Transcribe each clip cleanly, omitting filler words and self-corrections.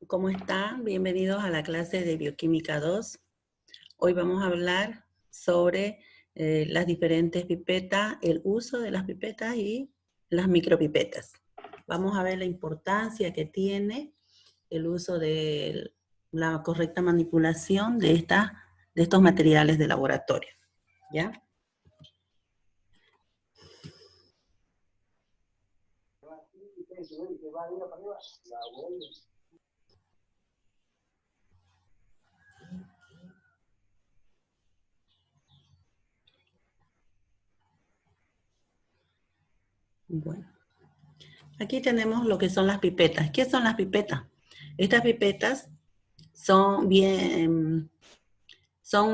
¿Cómo están? Bienvenidos a la clase de Bioquímica 2. Hoy vamos a hablar sobre las diferentes pipetas, el uso de las pipetas y las micropipetas. Vamos a ver la importancia que tiene el uso de la correcta manipulación de estos materiales de laboratorio. ¿Ya? Bueno, aquí tenemos lo que son las pipetas. ¿Qué son las pipetas? Estas pipetas son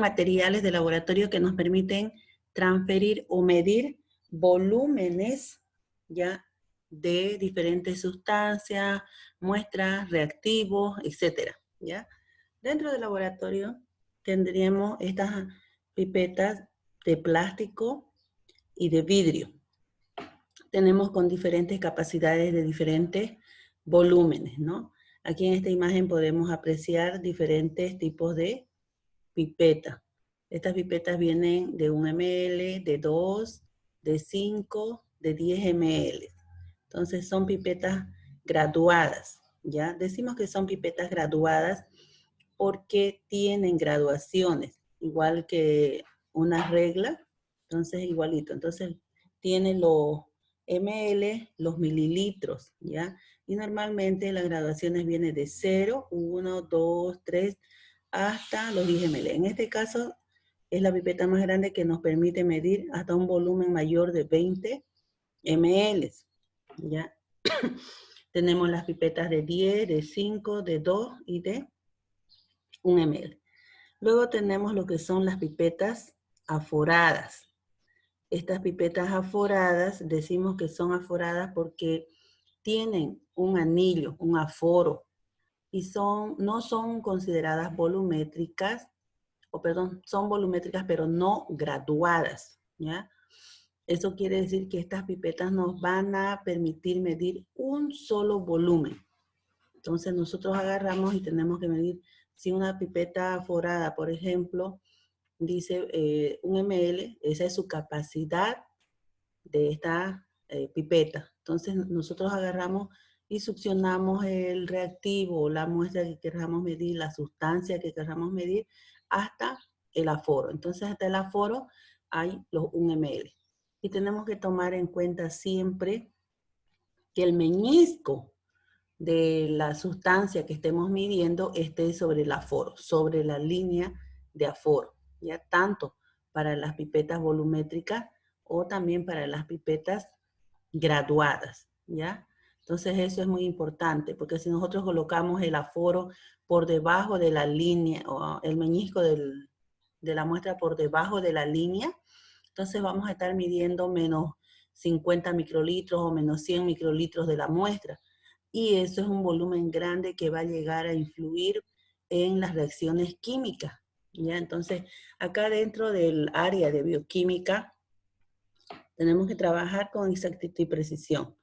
materiales de laboratorio que nos permiten transferir o medir volúmenes ya de diferentes sustancias, muestras, reactivos, etcétera, ¿ya? Dentro del laboratorio tendríamos estas pipetas de plástico y de vidrio. Tenemos con diferentes capacidades de diferentes volúmenes, ¿no? Aquí en esta imagen podemos apreciar diferentes tipos de pipetas. Estas pipetas vienen de 1 ml, de 2, de 5, de 10 ml. Entonces son pipetas graduadas, ¿ya? Decimos que son pipetas graduadas porque tienen graduaciones, igual que una regla, entonces igualito. Entonces tiene los ml, los mililitros, ¿ya? Y normalmente las graduaciones vienen de 0, 1, 2, 3, hasta los 10 ml. En este caso es la pipeta más grande que nos permite medir hasta un volumen mayor de 20 ml, ¿ya? Tenemos las pipetas de 10, de 5, de 2 y de 1 ml. Luego tenemos lo que son las pipetas aforadas. Estas pipetas aforadas, decimos que son aforadas porque tienen un anillo, un aforo, y no son consideradas volumétricas, son volumétricas pero no graduadas, ¿ya? Eso quiere decir que estas pipetas nos van a permitir medir un solo volumen. Entonces nosotros agarramos y tenemos que medir, si una pipeta aforada, por ejemplo, dice 1 ml, esa es su capacidad de esta pipeta. Entonces nosotros agarramos y succionamos el reactivo, la muestra que queramos medir, la sustancia que queramos medir, hasta el aforo. Entonces hasta el aforo hay los 1 ml. Y tenemos que tomar en cuenta siempre que el meñisco de la sustancia que estemos midiendo esté sobre el aforo, sobre la línea de aforo, ya tanto para las pipetas volumétricas o también para las pipetas graduadas, ¿ya? Entonces eso es muy importante, porque si nosotros colocamos el aforo por debajo de la línea, o el meñisco de la muestra por debajo de la línea, entonces vamos a estar midiendo menos 50 microlitros o menos 100 microlitros de la muestra. Y eso es un volumen grande que va a llegar a influir en las reacciones químicas, ¿ya? Entonces, acá dentro del área de bioquímica, tenemos que trabajar con exactitud y precisión.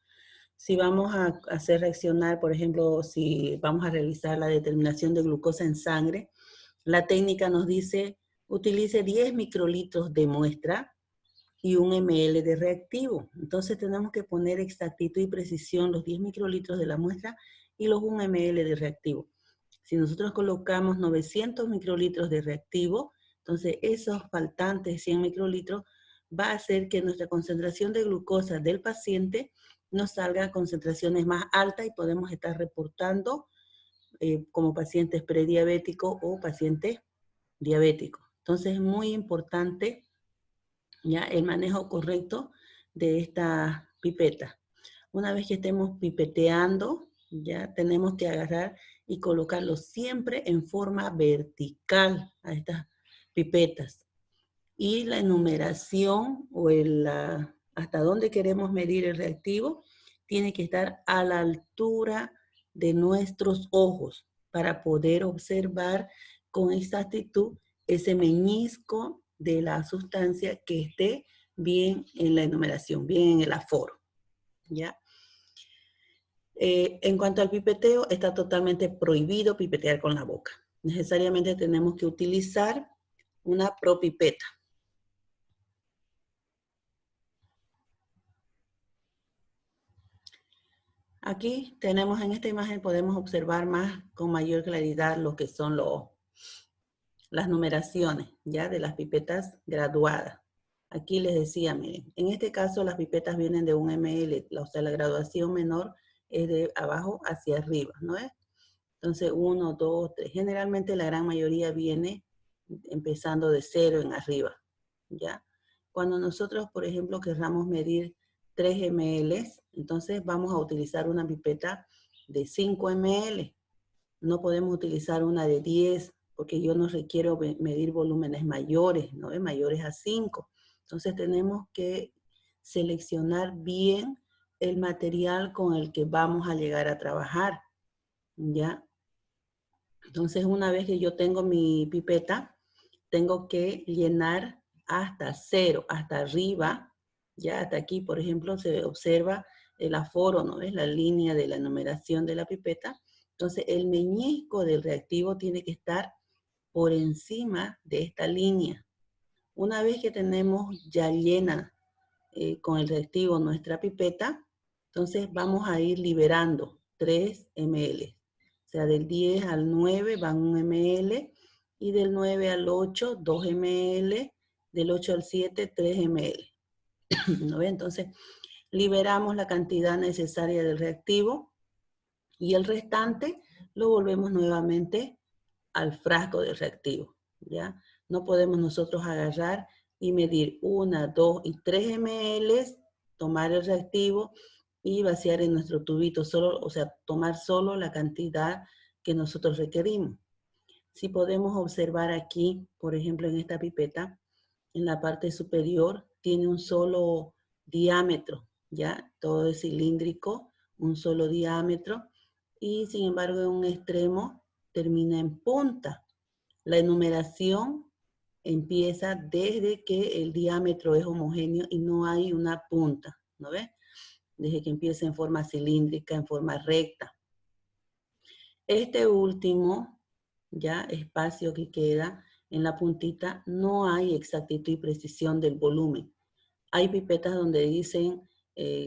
Si vamos a hacer reaccionar, por ejemplo, si vamos a realizar la determinación de glucosa en sangre, la técnica nos dice, utilice 10 microlitros de muestra y 1 ml de reactivo. Entonces tenemos que poner exactitud y precisión los 10 microlitros de la muestra y los 1 ml de reactivo. Si nosotros colocamos 900 microlitros de reactivo, entonces esos faltantes 100 microlitros va a hacer que nuestra concentración de glucosa del paciente nos salga a concentraciones más altas y podemos estar reportando como pacientes prediabéticos o pacientes diabéticos. Entonces es muy importante ya el manejo correcto de esta pipeta. Una vez que estemos pipeteando, ya tenemos que agarrar y colocarlo siempre en forma vertical a estas pipetas. Y la enumeración o hasta dónde queremos medir el reactivo tiene que estar a la altura de nuestros ojos para poder observar con exactitud ese meñisco de la sustancia que esté bien en la enumeración, bien en el aforo, ¿ya? En cuanto al pipeteo, está totalmente prohibido pipetear con la boca. Necesariamente tenemos que utilizar una propipeta. Aquí tenemos en esta imagen, podemos observar más con mayor claridad lo que son las numeraciones ya de las pipetas graduadas. Aquí les decía, miren, en este caso las pipetas vienen de 1 ml, o sea, la graduación menor es de abajo hacia arriba, ¿no es? Entonces 1, 2, 3, generalmente la gran mayoría viene empezando de 0 en arriba, ¿ya? Cuando nosotros, por ejemplo, querramos medir 3 ml, entonces vamos a utilizar una pipeta de 5 ml. No podemos utilizar una de 10 porque yo no requiero medir volúmenes mayores, ¿no? Mayores a 5. Entonces tenemos que seleccionar bien el material con el que vamos a llegar a trabajar, ¿ya? Entonces una vez que yo tengo mi pipeta, tengo que llenar hasta 0, hasta arriba, ya hasta aquí, por ejemplo, se observa el aforo, ¿no ves? La línea de la numeración de la pipeta. Entonces, el meñisco del reactivo tiene que estar por encima de esta línea. Una vez que tenemos ya llena con el reactivo nuestra pipeta, entonces vamos a ir liberando 3 ml. O sea, del 10 al 9 van 1 ml, y del 9 al 8, 2 ml, del 8 al 7, 3 ml. ¿No ve? Entonces, liberamos la cantidad necesaria del reactivo, y el restante lo volvemos nuevamente al frasco del reactivo, ¿ya? No podemos nosotros agarrar y medir 1, 2 y 3 ml, tomar el reactivo y vaciar en nuestro tubito, solo, o sea, tomar solo la cantidad que nosotros requerimos. Si podemos observar aquí, por ejemplo, en esta pipeta, en la parte superior tiene un solo diámetro, ¿ya? Todo es cilíndrico, un solo diámetro, y sin embargo en un extremo termina en punta. La enumeración empieza desde que el diámetro es homogéneo y no hay una punta, ¿no ves? Desde que empieza en forma cilíndrica, en forma recta. Este último, ya, espacio que queda en la puntita, no hay exactitud y precisión del volumen. Hay pipetas donde dicen,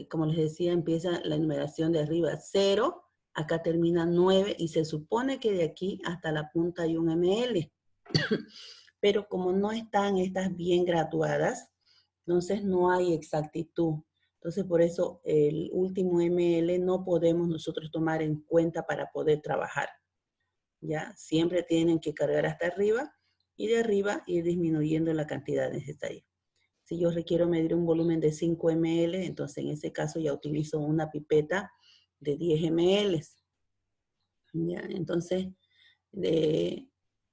como les decía, empieza la numeración de arriba 0, acá termina 9, y se supone que de aquí hasta la punta hay 1 ml. Pero como no están estas bien graduadas, entonces no hay exactitud. Entonces por eso el último ml no podemos nosotros tomar en cuenta para poder trabajar, ¿ya? Siempre tienen que cargar hasta arriba, y de arriba ir disminuyendo la cantidad necesaria. Si yo requiero medir un volumen de 5 ml, entonces en ese caso ya utilizo una pipeta de 10 ml. ¿Ya? Entonces,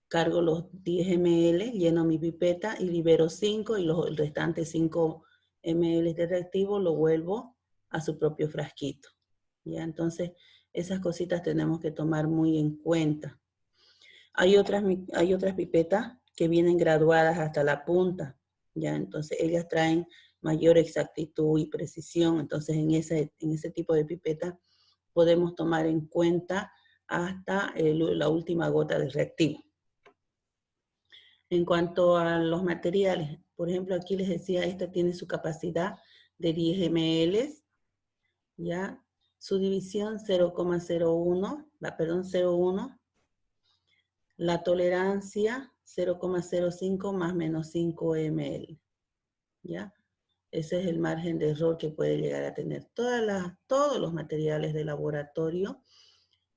cargo los 10 ml, lleno mi pipeta y libero 5, y el restante 5 ml de reactivo lo vuelvo a su propio frasquito. ¿Ya? Entonces, esas cositas tenemos que tomar muy en cuenta. Hay otras pipetas que vienen graduadas hasta la punta, ¿ya? Entonces ellas traen mayor exactitud y precisión. Entonces en ese tipo de pipeta podemos tomar en cuenta hasta la última gota de reactivo. En cuanto a los materiales, por ejemplo, aquí les decía, esta tiene su capacidad de 10 ml, ¿ya? Su división 0,01, la tolerancia 0,05 más menos 5 ml, ¿ya? Ese es el margen de error que puede llegar a tener. Todos los materiales de laboratorio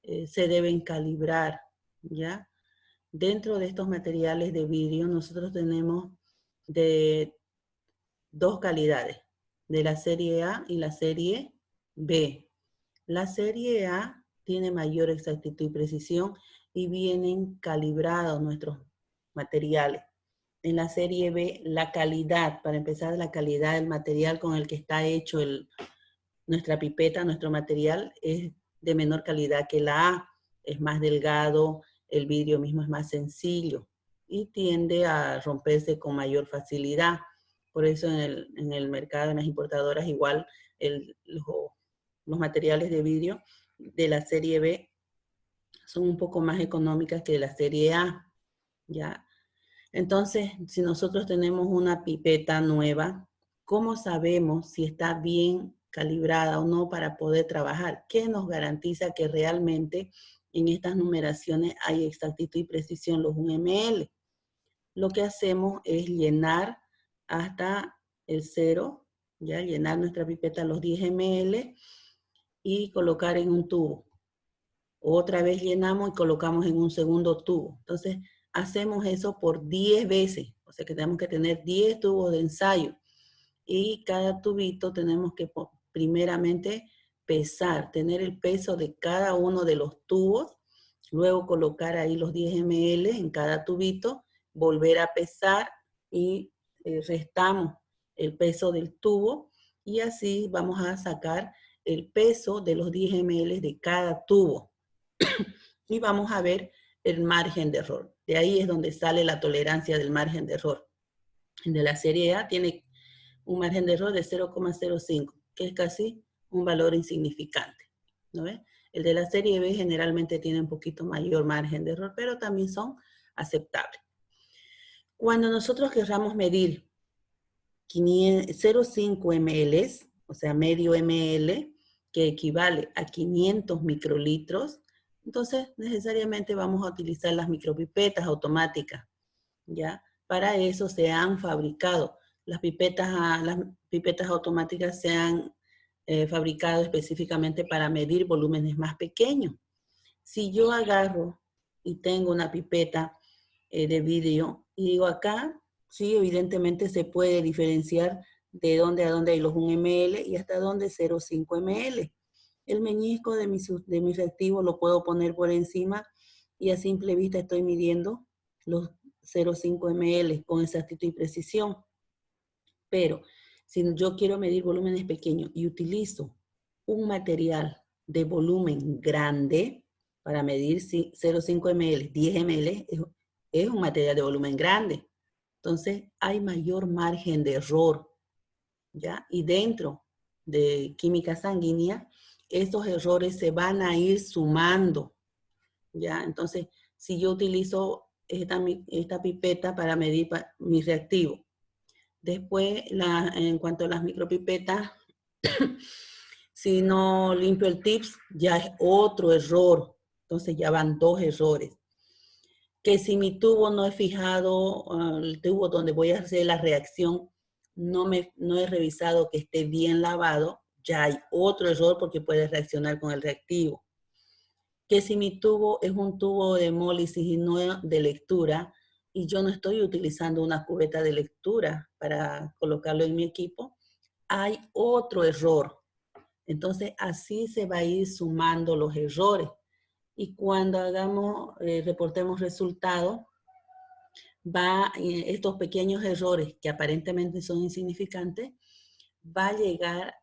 se deben calibrar, ¿ya? Dentro de estos materiales de vidrio nosotros tenemos de dos calidades, de la serie A y la serie B. La serie A tiene mayor exactitud y precisión y vienen calibrados nuestros materiales. En la serie B, la calidad, para empezar, la calidad del material con el que está hecho nuestra pipeta, nuestro material, es de menor calidad que la A. Es más delgado, el vidrio mismo es más sencillo y tiende a romperse con mayor facilidad. Por eso en el mercado, en las importadoras, igual los materiales de vidrio de la serie B son un poco más económicas que de la serie A, ¿ya? Entonces, si nosotros tenemos una pipeta nueva, ¿cómo sabemos si está bien calibrada o no para poder trabajar? ¿Qué nos garantiza que realmente en estas numeraciones hay exactitud y precisión los 1 ml? Lo que hacemos es llenar hasta el 0, ya llenar nuestra pipeta a los 10 ml y colocar en un tubo. Otra vez llenamos y colocamos en un segundo tubo. Entonces, hacemos eso por 10 veces. O sea que tenemos que tener 10 tubos de ensayo. Y cada tubito tenemos que primeramente pesar, tener el peso de cada uno de los tubos, luego colocar ahí los 10 ml en cada tubito, volver a pesar y restamos el peso del tubo y así vamos a sacar el peso de los 10 ml de cada tubo. Y vamos a ver el margen de error. De ahí es donde sale la tolerancia del margen de error. El de la serie A tiene un margen de error de 0,05, que es casi un valor insignificante, ¿no ves? El de la serie B generalmente tiene un poquito mayor margen de error, pero también son aceptables. Cuando nosotros querramos medir 0,5 ml, o sea, medio ml, que equivale a 500 microlitros, entonces necesariamente vamos a utilizar las micropipetas automáticas, ¿ya? Para eso se han fabricado. Las pipetas automáticas se han fabricado específicamente para medir volúmenes más pequeños. Si yo agarro y tengo una pipeta de vidrio y digo acá, sí, evidentemente se puede diferenciar de dónde a dónde hay los 1 ml y hasta dónde 0,5 ml. El meñisco de mi reactivo lo puedo poner por encima y a simple vista estoy midiendo los 0,5 ml con exactitud y precisión. Pero si yo quiero medir volúmenes pequeños y utilizo un material de volumen grande para medir 0,5 ml, 10 ml, es un material de volumen grande. Entonces hay mayor margen de error, ¿ya? Y dentro de química sanguínea, estos errores se van a ir sumando, ¿ya? Entonces, si yo utilizo esta pipeta para medir mi reactivo, después, en cuanto a las micropipetas, si no limpio el tips, ya es otro error. Entonces ya van 2 errores. Que si mi tubo no he fijado, el tubo donde voy a hacer la reacción, no he revisado que esté bien lavado, ya hay otro error porque puede reaccionar con el reactivo. Que si mi tubo es un tubo de hemólisis y no de lectura, y yo no estoy utilizando una cubeta de lectura para colocarlo en mi equipo, hay otro error. Entonces, así se va a ir sumando los errores. Y cuando reportemos resultados, estos pequeños errores que aparentemente son insignificantes, va a llegar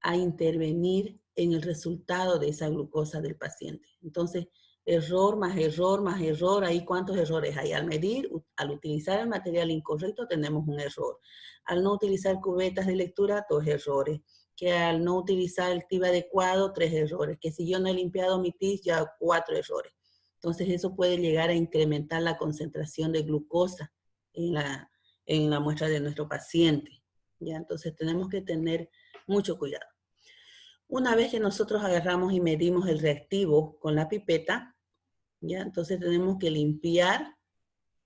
a intervenir en el resultado de esa glucosa del paciente. Entonces, error más error más error, ahí ¿cuántos errores hay? Al medir, al utilizar el material incorrecto tenemos un error. Al no utilizar cubetas de lectura, 2 errores. Que al no utilizar el TIB adecuado, 3 errores. Que si yo no he limpiado mi TIS, ya 4 errores. Entonces eso puede llegar a incrementar la concentración de glucosa en la muestra de nuestro paciente. ¿Ya? Entonces tenemos que tener mucho cuidado. Una vez que nosotros agarramos y medimos el reactivo con la pipeta, ¿ya? Entonces tenemos que limpiar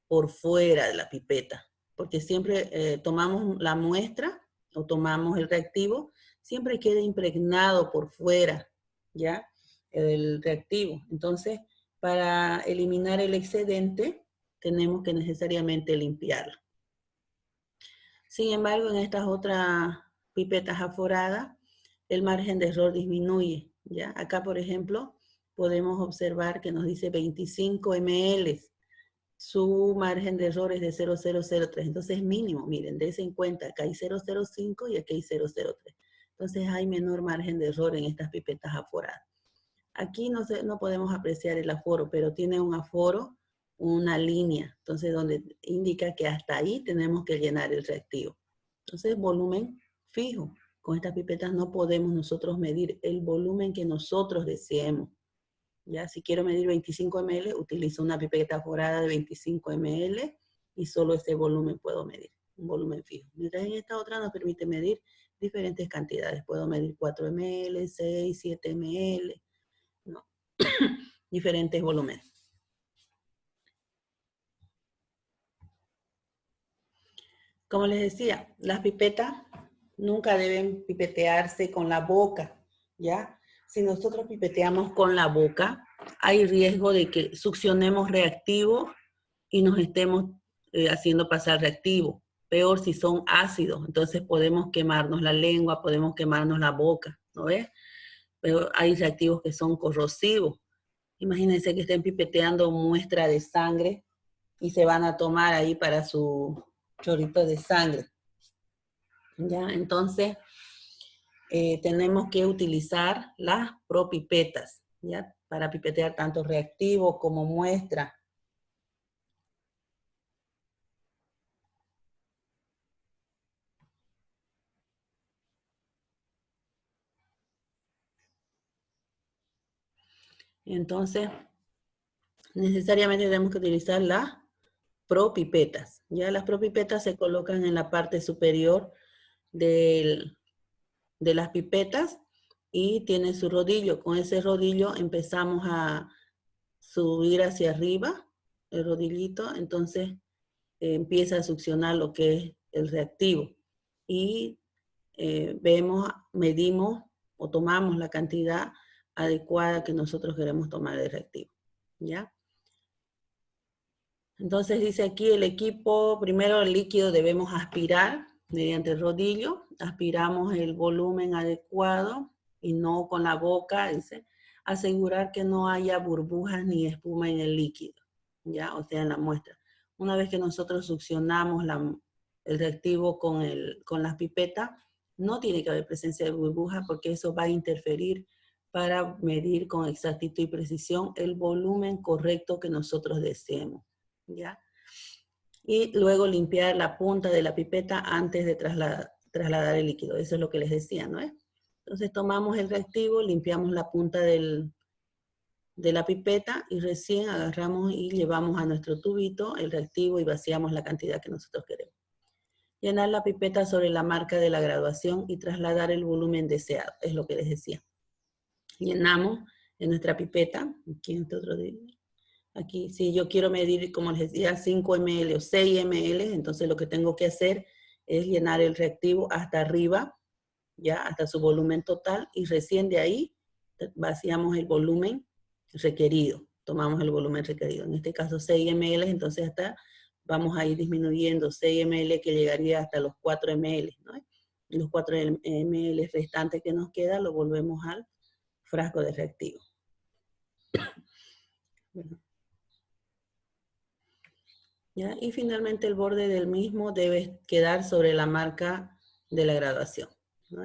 por fuera de la pipeta, porque siempre tomamos la muestra o tomamos el reactivo, siempre queda impregnado por fuera, ¿ya? El reactivo. Entonces, para eliminar el excedente, tenemos que necesariamente limpiarlo. Sin embargo, en estas otras pipetas aforadas, el margen de error disminuye, ¿ya? Acá, por ejemplo, podemos observar que nos dice 25 ml. Su margen de error es de 0,003. Entonces es mínimo. Miren, dense en cuenta. Acá hay 0,05 y aquí hay 0,03. Entonces hay menor margen de error en estas pipetas aforadas. Aquí no podemos apreciar el aforo, pero tiene un aforo, una línea. Entonces donde indica que hasta ahí tenemos que llenar el reactivo. Entonces volumen fijo, Con estas pipetas no podemos nosotros medir el volumen que nosotros deseemos. Ya, si quiero medir 25 ml, utilizo una pipeta forada de 25 ml y solo ese volumen puedo medir, un volumen fijo. Mientras en esta otra nos permite medir diferentes cantidades. Puedo medir 4 ml, 6, 7 ml, ¿no? Diferentes volúmenes. Como les decía, las pipetas nunca deben pipetearse con la boca, ¿ya? Si nosotros pipeteamos con la boca, hay riesgo de que succionemos reactivo y nos estemos haciendo pasar reactivo. Peor si son ácidos, entonces podemos quemarnos la lengua, podemos quemarnos la boca, ¿no ves? Pero hay reactivos que son corrosivos. Imagínense que estén pipeteando muestra de sangre y se van a tomar ahí para su chorrito de sangre. ¿Ya? Entonces, tenemos que utilizar las propipetas, ¿ya? Para pipetear tanto reactivo como muestra. Entonces, necesariamente tenemos que utilizar las propipetas. Ya las propipetas se colocan en la parte superior de las pipetas y tiene su rodillo. Con ese rodillo empezamos a subir hacia arriba el rodillito, entonces empieza a succionar lo que es el reactivo. Y medimos o tomamos la cantidad adecuada que nosotros queremos tomar de reactivo. ¿Ya? Entonces dice aquí el equipo, primero el líquido debemos aspirar mediante el rodillo, aspiramos el volumen adecuado y no con la boca, dice, asegurar que no haya burbujas ni espuma en el líquido, ¿ya? O sea, en la muestra. Una vez que nosotros succionamos el reactivo con las pipetas, no tiene que haber presencia de burbujas porque eso va a interferir para medir con exactitud y precisión el volumen correcto que nosotros deseemos. ¿Ya? Y luego limpiar la punta de la pipeta antes de trasladar el líquido. Eso es lo que les decía, ¿no es? Entonces tomamos el reactivo, limpiamos la punta de la pipeta y recién agarramos y llevamos a nuestro tubito el reactivo y vaciamos la cantidad que nosotros queremos. Llenar la pipeta sobre la marca de la graduación y trasladar el volumen deseado, es lo que les decía. Llenamos en nuestra pipeta, aquí en este otro día. Aquí, si yo quiero medir, como les decía, 5 ml o 6 ml, entonces lo que tengo que hacer es llenar el reactivo hasta arriba, ya, hasta su volumen total, y recién de ahí vaciamos el volumen requerido, tomamos el volumen requerido. En este caso 6 ml, entonces hasta vamos a ir disminuyendo 6 ml que llegaría hasta los 4 ml, ¿no? Y los 4 ml restantes que nos queda lo volvemos al frasco de reactivo. Bueno. ¿Ya? Y finalmente el borde del mismo debe quedar sobre la marca de la graduación, ¿no?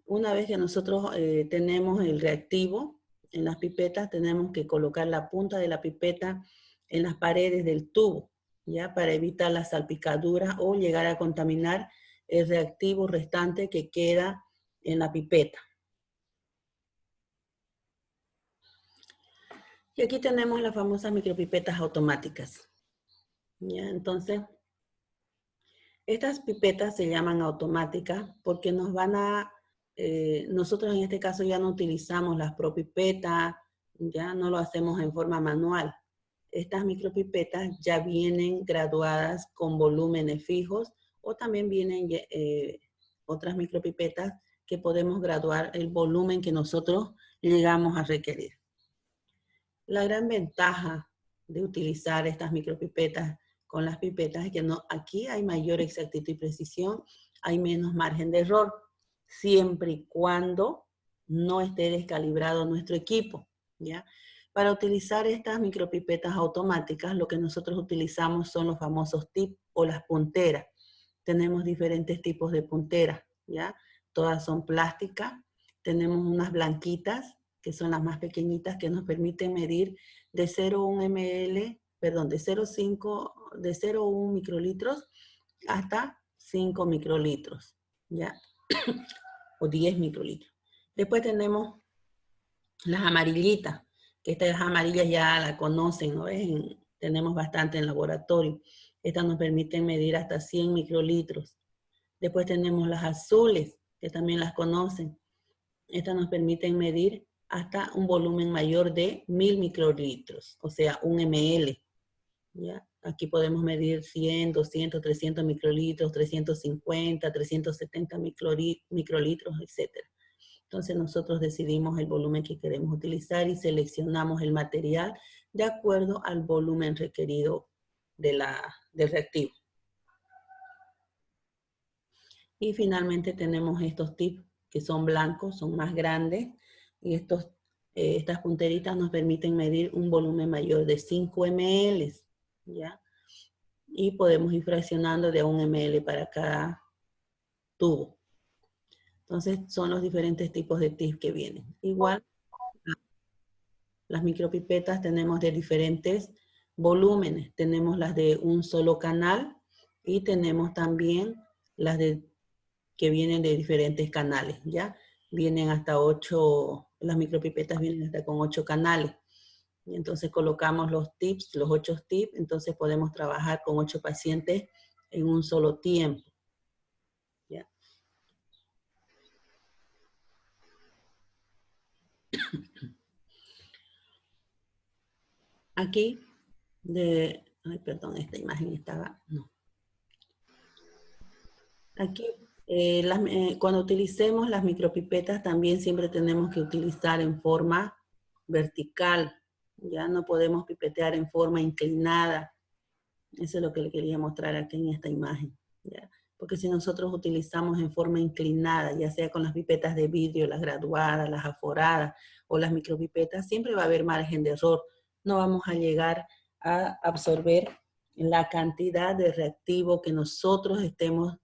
Una vez que nosotros tenemos el reactivo en las pipetas, tenemos que colocar la punta de la pipeta en las paredes del tubo, ¿ya? Para evitar las salpicaduras o llegar a contaminar el reactivo restante que queda en la pipeta. Y aquí tenemos las famosas micropipetas automáticas. ¿Ya? Entonces, estas pipetas se llaman automáticas porque nos van a, nosotros en este caso ya no utilizamos las propipetas, ya no lo hacemos en forma manual. Estas micropipetas ya vienen graduadas con volúmenes fijos o también vienen otras micropipetas que podemos graduar el volumen que nosotros llegamos a requerir. La gran ventaja de utilizar estas micropipetas con las pipetas es que aquí hay mayor exactitud y precisión, hay menos margen de error, siempre y cuando no esté descalibrado nuestro equipo, ¿ya? Para utilizar estas micropipetas automáticas, lo que nosotros utilizamos son los famosos tips o las punteras. Tenemos diferentes tipos de punteras, ¿ya? Todas son plásticas, tenemos unas blanquitas, que son las más pequeñitas, que nos permiten medir de 0,1 ml, perdón, de 0,1 microlitros hasta 5 microlitros, ¿ya? o 10 microlitros. Después tenemos las amarillitas, que estas amarillas ya la conocen, ¿no? Tenemos bastante en laboratorio. Estas nos permiten medir hasta 100 microlitros. Después tenemos las azules, que también las conocen. Estas nos permiten medir hasta un volumen mayor de 1000 microlitros, o sea, un ml. ¿Ya? Aquí podemos medir 100, 200, 300 microlitros, 350, 370 microlitros, etc. Entonces nosotros decidimos el volumen que queremos utilizar y seleccionamos el material de acuerdo al volumen requerido del reactivo. Y finalmente tenemos estos tips que son blancos, son más grandes, y estas punteritas nos permiten medir un volumen mayor de 5 ml, ¿ya? Y podemos ir fraccionando de 1 ml para cada tubo. Entonces son los diferentes tipos de tips que vienen. Igual, las micropipetas tenemos de diferentes volúmenes. Tenemos las de un solo canal y tenemos también las que vienen de diferentes canales, ¿ya? Vienen hasta 8, las micropipetas vienen hasta con 8 canales. Y entonces colocamos los tips, los 8 tips, entonces podemos trabajar con 8 pacientes en un solo tiempo. ¿Ya? Aquí, ay, perdón, esta imagen estaba, no. Aquí, cuando utilicemos las micropipetas también siempre tenemos que utilizar en forma vertical. Ya no podemos pipetear en forma inclinada. Eso es lo que le quería mostrar aquí en esta imagen. ¿Ya? Porque si nosotros utilizamos en forma inclinada, ya sea con las pipetas de vidrio, las graduadas, las aforadas o las micropipetas, siempre va a haber margen de error. No vamos a llegar a absorber la cantidad de reactivo que nosotros estemos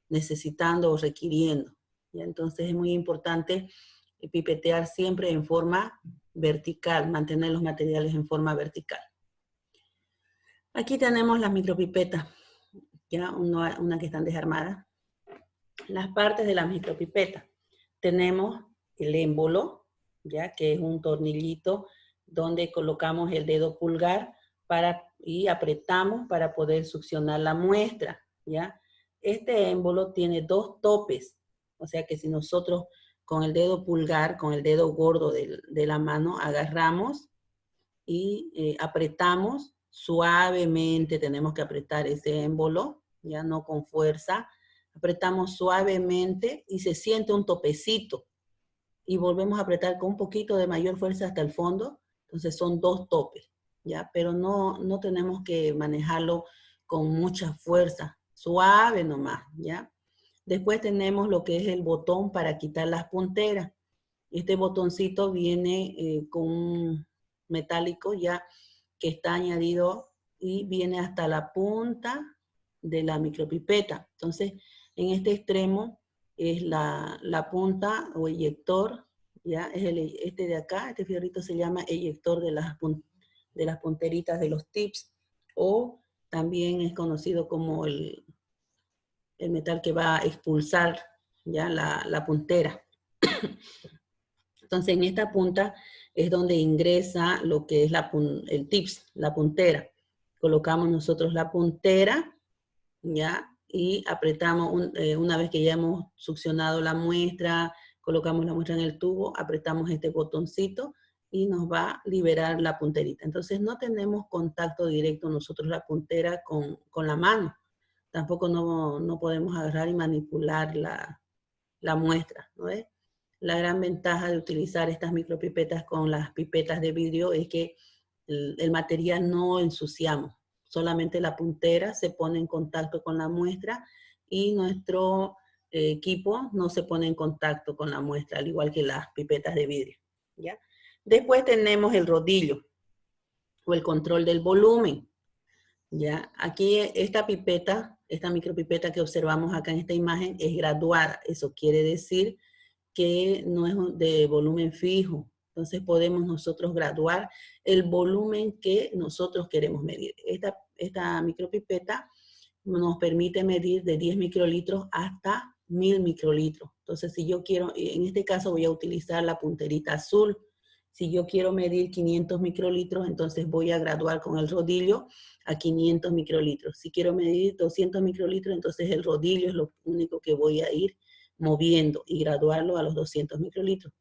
necesitando o requiriendo. ¿Ya? Entonces es muy importante pipetear siempre en forma vertical, mantener los materiales en forma vertical. Aquí tenemos las micropipetas, ya una que están desarmadas. Las partes de la micropipeta. Tenemos el émbolo, ya que es un tornillito donde colocamos el dedo pulgar y apretamos para poder succionar la muestra, ¿ya? Este émbolo tiene 2 topes, o sea que si nosotros con el dedo pulgar, con el dedo gordo de la mano, agarramos y apretamos suavemente, tenemos que apretar ese émbolo, ya no con fuerza, apretamos suavemente y se siente un topecito y volvemos a apretar con un poquito de mayor fuerza hasta el fondo, entonces son 2 topes, ¿ya? Pero no tenemos que manejarlo con mucha fuerza, suave nomás, ¿ya? Después tenemos lo que es el botón para quitar las punteras. Este botoncito viene con un metálico ya que está añadido y viene hasta la punta de la micropipeta. Entonces, en este extremo es la punta o eyector, ya es este de acá, este fierrito se llama eyector de las punteritas de los tips, o también es conocido como el metal que va a expulsar ya la puntera. Entonces, en esta punta es donde ingresa lo que es el tips, la puntera. Colocamos nosotros la puntera, ¿ya? Y apretamos, una vez que ya hemos succionado la muestra, colocamos la muestra en el tubo, apretamos este botoncito y nos va a liberar la punterita. Entonces, no tenemos contacto directo nosotros la puntera con la mano. Tampoco no podemos agarrar y manipular la muestra, ¿no es? La gran ventaja de utilizar estas micropipetas con las pipetas de vidrio es que el material no ensuciamos, solamente la puntera se pone en contacto con la muestra y nuestro equipo no se pone en contacto con la muestra, al igual que las pipetas de vidrio, ¿ya? Después tenemos el rodillo o el control del volumen, ¿ya? Aquí esta micropipeta que observamos acá en esta imagen es graduada, eso quiere decir que no es de volumen fijo. Entonces podemos nosotros graduar el volumen que nosotros queremos medir. Esta micropipeta nos permite medir de 10 microlitros hasta 1000 microlitros. Entonces, si yo quiero, en este caso voy a utilizar la punterita azul. Si yo quiero medir 500 microlitros, entonces voy a graduar con el rodillo a 500 microlitros. Si quiero medir 200 microlitros, entonces el rodillo es lo único que voy a ir moviendo y graduarlo a los 200 microlitros.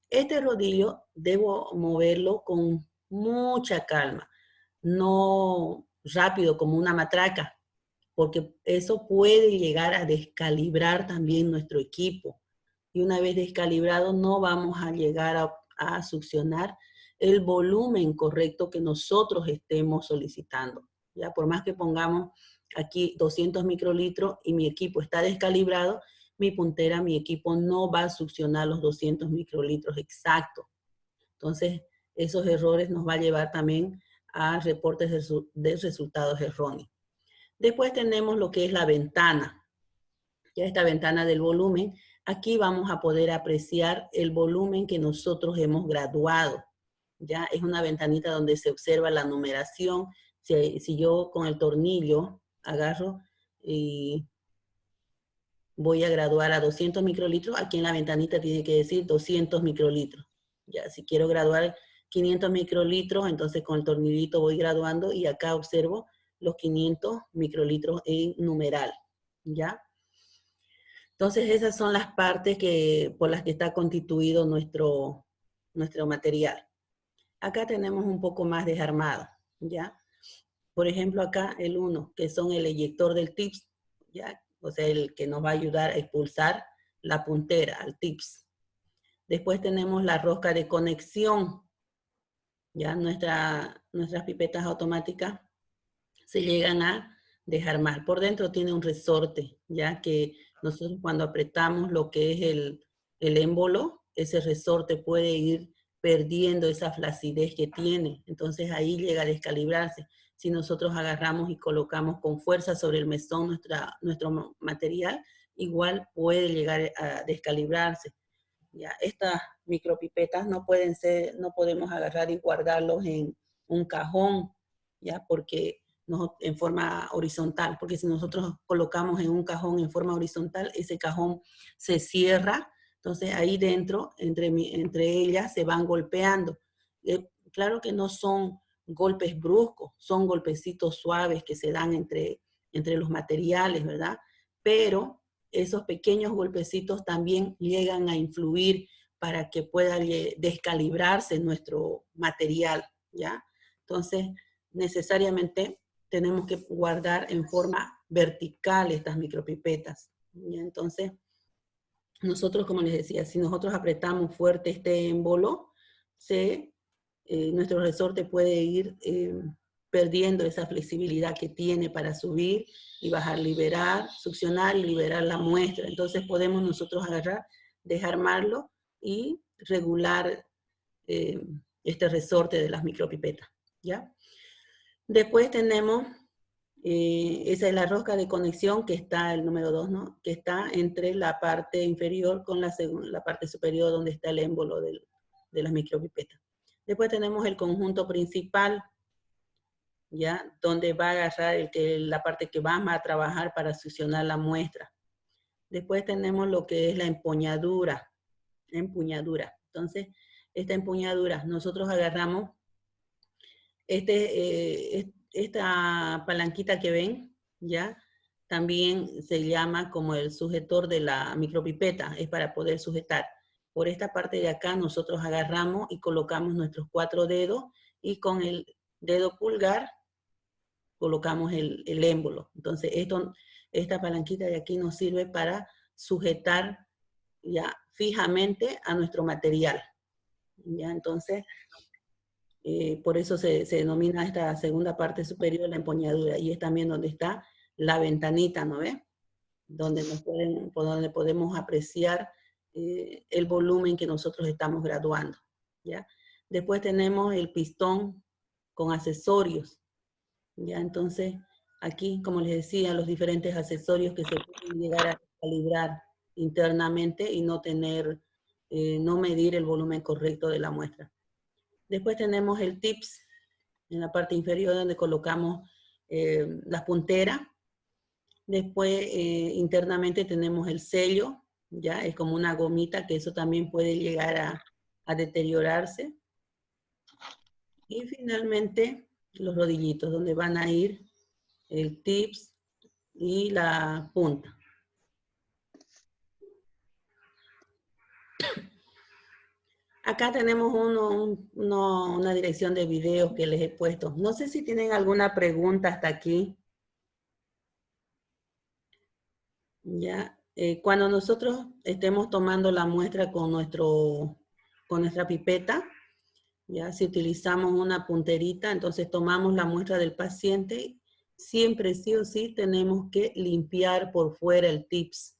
Este rodillo debo moverlo con mucha calma, no rápido como una matraca, porque eso puede llegar a descalibrar también nuestro equipo. Y una vez descalibrado no vamos a llegar a succionar el volumen correcto que nosotros estemos solicitando. Ya por más que pongamos aquí 200 microlitros y mi equipo está descalibrado, mi puntera, mi equipo no va a succionar los 200 microlitros exactos. Entonces, esos errores nos va a llevar también a reportes de resultados erróneos. Después tenemos lo que es la ventana. Ya esta ventana del volumen, aquí vamos a poder apreciar el volumen que nosotros hemos graduado. Ya es una ventanita donde se observa la numeración. Si yo con el tornillo agarro y voy a graduar a 200 microlitros, aquí en la ventanita tiene que decir 200 microlitros. Ya, si quiero graduar 500 microlitros, entonces con el tornillito voy graduando y acá observo los 500 microlitros en numeral, ¿ya? Entonces esas son las partes por las que está constituido nuestro material. Acá tenemos un poco más desarmado, ¿ya? Por ejemplo, acá el 1, que son el eyector del tips, ¿ya? O sea, el que nos va a ayudar a expulsar la puntera al tips. Después tenemos la rosca de conexión, ya nuestras pipetas automáticas se llegan a desarmar. Por dentro tiene un resorte, ya que nosotros cuando apretamos lo que es el émbolo, ese resorte puede ir perdiendo esa flacidez que tiene. Entonces ahí llega a descalibrarse. Si nosotros agarramos y colocamos con fuerza sobre el mesón nuestro material, igual puede llegar a descalibrarse. Ya, estas micropipetas no podemos agarrar y guardarlos en un cajón, ya, porque no, en forma horizontal, porque si nosotros colocamos en un cajón en forma horizontal, ese cajón se cierra, entonces ahí dentro, entre ellas, se van golpeando. Claro que no son golpes bruscos, son golpecitos suaves que se dan entre los materiales, ¿verdad? Pero esos pequeños golpecitos también llegan a influir para que pueda descalibrarse nuestro material, ¿ya? Entonces, necesariamente tenemos que guardar en forma vertical estas micropipetas, ¿ya? Entonces, nosotros, como les decía, si nosotros apretamos fuerte este émbolo, nuestro resorte puede ir perdiendo esa flexibilidad que tiene para subir y bajar, liberar, succionar y liberar la muestra. Entonces podemos nosotros agarrar, desarmarlo y regular este resorte de las micropipetas, ¿ya? Después tenemos, esa es la rosca de conexión que está, el número 2, ¿no? Que está entre la parte inferior con la parte superior donde está el émbolo de las micropipetas. Después tenemos el conjunto principal, ¿ya? Donde va a agarrar la parte que vamos a trabajar para succionar la muestra. Después tenemos lo que es la empuñadura. Entonces, esta empuñadura, nosotros agarramos esta palanquita que ven, ¿ya? También se llama como el sujetor de la micropipeta, es para poder sujetar. Por esta parte de acá nosotros agarramos y colocamos nuestros 4 dedos y con el dedo pulgar colocamos el émbolo. Entonces, esta palanquita de aquí nos sirve para sujetar ya fijamente a nuestro material. ¿Ya? Entonces, por eso se denomina esta segunda parte superior la empuñadura. Y es también donde está la ventanita, ¿no ves? Donde podemos apreciar el volumen que nosotros estamos graduando. ¿Ya? Después tenemos el pistón con accesorios. ¿Ya? Entonces, aquí, como les decía, los diferentes accesorios que se pueden llegar a calibrar internamente y no medir el volumen correcto de la muestra. Después tenemos el tips en la parte inferior donde colocamos las punteras Después, internamente tenemos el sello, ya es como una gomita que eso también puede llegar a deteriorarse. Y finalmente, los rodillitos, donde van a ir el tips y la punta. Acá tenemos una dirección de videos que les he puesto. No sé si tienen alguna pregunta hasta aquí. Ya, cuando nosotros estemos tomando la muestra con nuestra pipeta, ya si utilizamos una punterita, entonces tomamos la muestra del paciente, siempre sí o sí tenemos que limpiar por fuera el tips.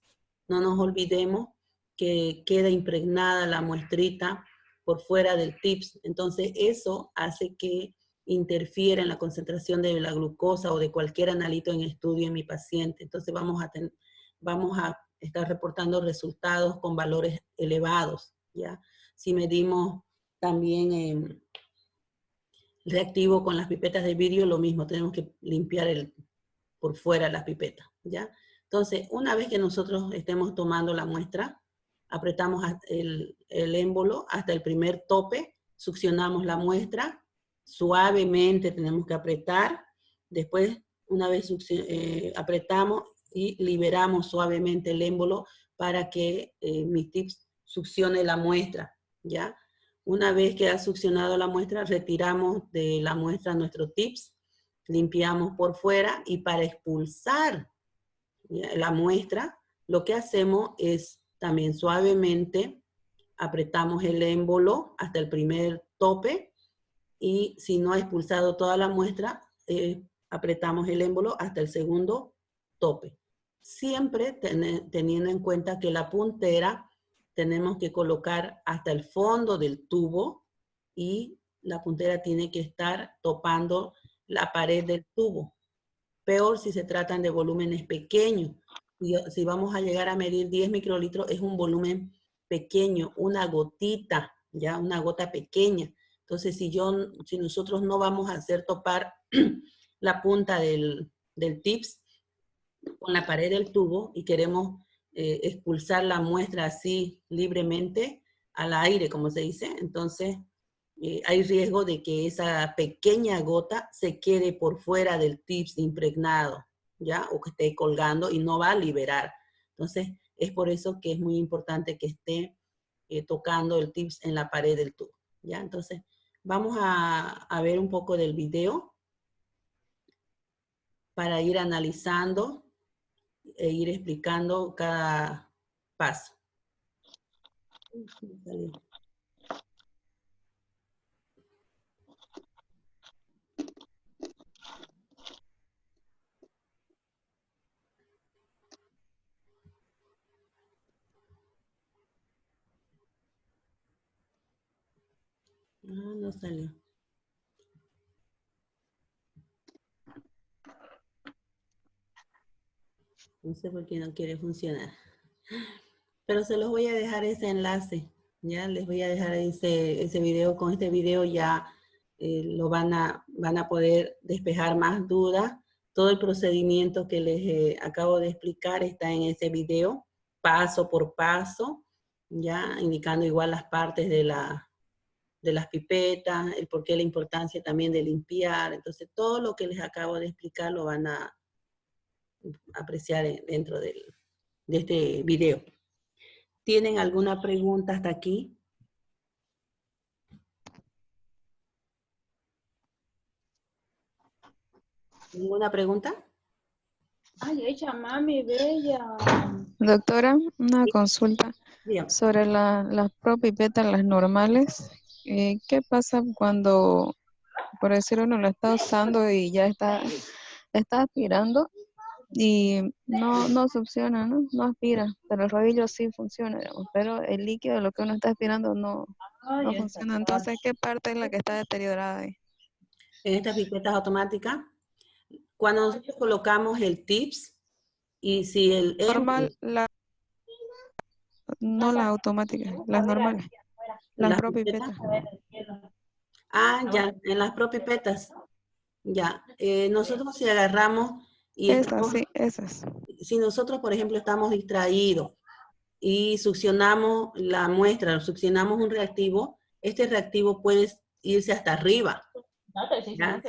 No nos olvidemos que queda impregnada la muestrita por fuera del tips. Entonces eso hace que interfiera en la concentración de la glucosa o de cualquier analito en estudio en mi paciente. Entonces vamos a estar reportando resultados con valores elevados, ¿ya? Si medimos también reactivo con las pipetas de vidrio, lo mismo, tenemos que limpiar por fuera las pipetas, ¿ya? Entonces, una vez que nosotros estemos tomando la muestra, apretamos el émbolo hasta el primer tope, succionamos la muestra, suavemente tenemos que apretar, después, una vez apretamos y liberamos suavemente el émbolo para que mi tips succione la muestra, ¿ya? Una vez que ha succionado la muestra, retiramos de la muestra nuestros tips, limpiamos por fuera y para expulsar la muestra, lo que hacemos es también suavemente apretamos el émbolo hasta el primer tope y si no ha expulsado toda la muestra, apretamos el émbolo hasta el segundo tope. Siempre teniendo en cuenta que la puntera tenemos que colocar hasta el fondo del tubo y la puntera tiene que estar topando la pared del tubo. Peor si se tratan de volúmenes pequeños. Si vamos a llegar a medir 10 microlitros, es un volumen pequeño, una gotita, ya una gota pequeña. Entonces, si nosotros no vamos a hacer topar la punta del tips con la pared del tubo y queremos expulsar la muestra así libremente al aire, como se dice, entonces hay riesgo de que esa pequeña gota se quede por fuera del tips impregnado, ¿ya? O que esté colgando y no va a liberar. Entonces, es por eso que es muy importante que esté tocando el tips en la pared del tubo, ¿ya? Entonces, vamos a ver un poco del video para ir analizando e ir explicando cada paso. No salió. No sé por qué no quiere funcionar. Pero se los voy a dejar ese enlace. Ya les voy a dejar ese video. Con este video ya lo van a poder despejar más dudas. Todo el procedimiento que les acabo de explicar está en ese video, paso por paso, ya indicando igual las partes de las pipetas, el por qué la importancia también de limpiar. Entonces, todo lo que les acabo de explicar lo van a apreciar dentro de este video. ¿Tienen alguna pregunta hasta aquí? ¿Ninguna pregunta? Ay, ella, mami, bella. Doctora, una consulta Bien. sobre las propipetas, las normales. ¿Qué pasa cuando, por decir uno lo está usando y ya está aspirando y no succiona, ¿no? No aspira, pero el rodillo sí funciona, digamos, pero el líquido, lo que uno está aspirando, no funciona. Entonces, ¿qué parte es la que está deteriorada ahí? En estas pipetas automáticas, cuando nosotros colocamos el tips y si el Normal, no las automáticas, las normales, las propipetas. Ya, en las propipetas, ya. Nosotros si agarramos Y Esas, sí, esas. si nosotros, por ejemplo, estamos distraídos y succionamos la muestra, succionamos un reactivo, este reactivo puede irse hasta arriba. ¿Ya?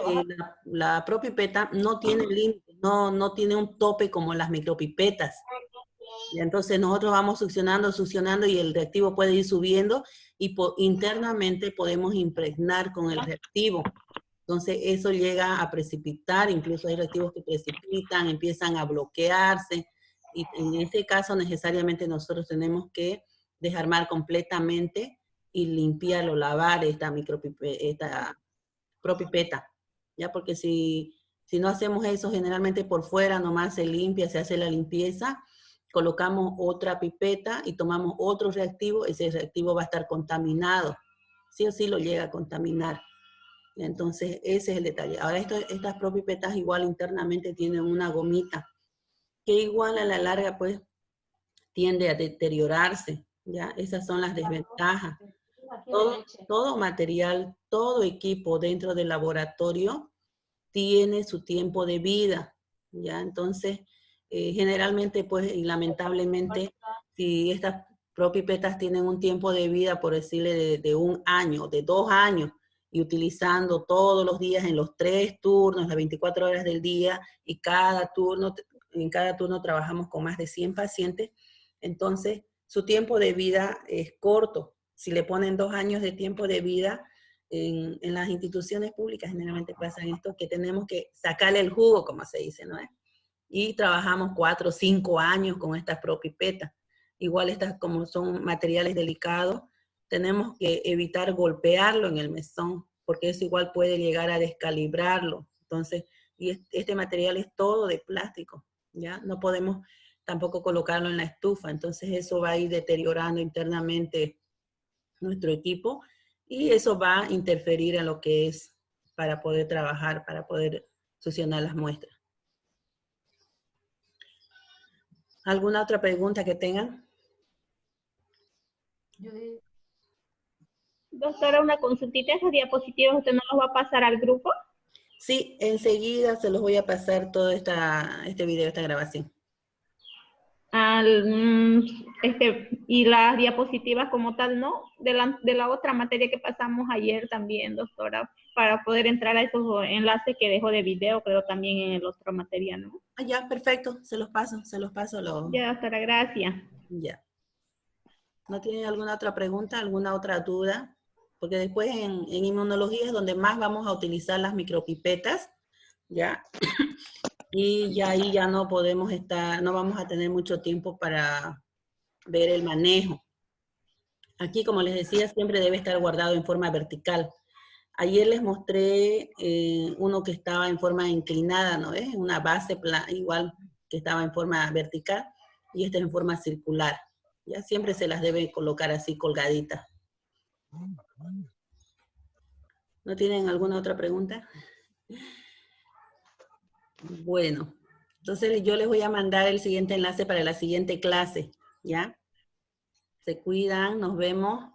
La propipeta no tiene límite, no tiene un tope como las micropipetas. Y entonces nosotros vamos succionando y el reactivo puede ir subiendo y internamente podemos impregnar con el reactivo. Entonces eso llega a precipitar, incluso hay reactivos que precipitan, empiezan a bloquearse y en ese caso necesariamente nosotros tenemos que desarmar completamente y limpiar o lavar esta propipeta, ¿ya? Porque si no hacemos eso, generalmente por fuera nomás se limpia, se hace la limpieza, colocamos otra pipeta y tomamos otro reactivo, ese reactivo va a estar contaminado, sí o sí lo llega a contaminar. Entonces, ese es el detalle. Ahora, estas propipetas igual internamente tienen una gomita, que igual a la larga, pues, tiende a deteriorarse, ¿ya? Esas son las desventajas. Todo material, todo equipo dentro del laboratorio tiene su tiempo de vida, ¿ya? Entonces, generalmente, pues, y lamentablemente, si estas propipetas tienen un tiempo de vida, por decirle, de 1 año, de 2 años, y utilizando todos los días en los 3 turnos, las 24 horas del día, y en cada turno trabajamos con más de 100 pacientes, entonces su tiempo de vida es corto. Si le ponen 2 años de tiempo de vida, en las instituciones públicas generalmente pasa esto, que tenemos que sacarle el jugo, como se dice, ¿no es? Y trabajamos 4 o 5 años con estas propipetas. Igual estas, como son materiales delicados, tenemos que evitar golpearlo en el mesón, porque eso igual puede llegar a descalibrarlo. Entonces, y este material es todo de plástico, ¿ya? No podemos tampoco colocarlo en la estufa, entonces eso va a ir deteriorando internamente nuestro equipo y eso va a interferir en lo que es para poder trabajar, para poder succionar las muestras. ¿Alguna otra pregunta que tengan? Doctora, una consultita, esos diapositivas usted no los va a pasar al grupo. Sí, enseguida se los voy a pasar todo este video, esta grabación. Y las diapositivas como tal, ¿no? De la otra materia que pasamos ayer también, doctora, para poder entrar a esos enlaces que dejó de video, creo también en el otro materia, ¿no? Ah, ya, perfecto, se los paso. Ya, doctora, gracias. Ya. ¿No tienen alguna otra pregunta, alguna otra duda? Porque después en inmunología es donde más vamos a utilizar las micropipetas, ¿ya? Y ya ahí ya no podemos no vamos a tener mucho tiempo para ver el manejo. Aquí, como les decía, siempre debe estar guardado en forma vertical. Ayer les mostré uno que estaba en forma inclinada, ¿no es? Una base igual que estaba en forma vertical y este en forma circular. Ya siempre se las debe colocar así colgaditas. ¿No tienen alguna otra pregunta? Bueno, entonces yo les voy a mandar el siguiente enlace para la siguiente clase, ¿ya? Se cuidan, nos vemos.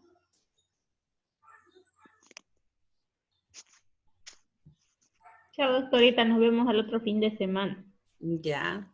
Chao, doctorita, nos vemos al otro fin de semana. Ya.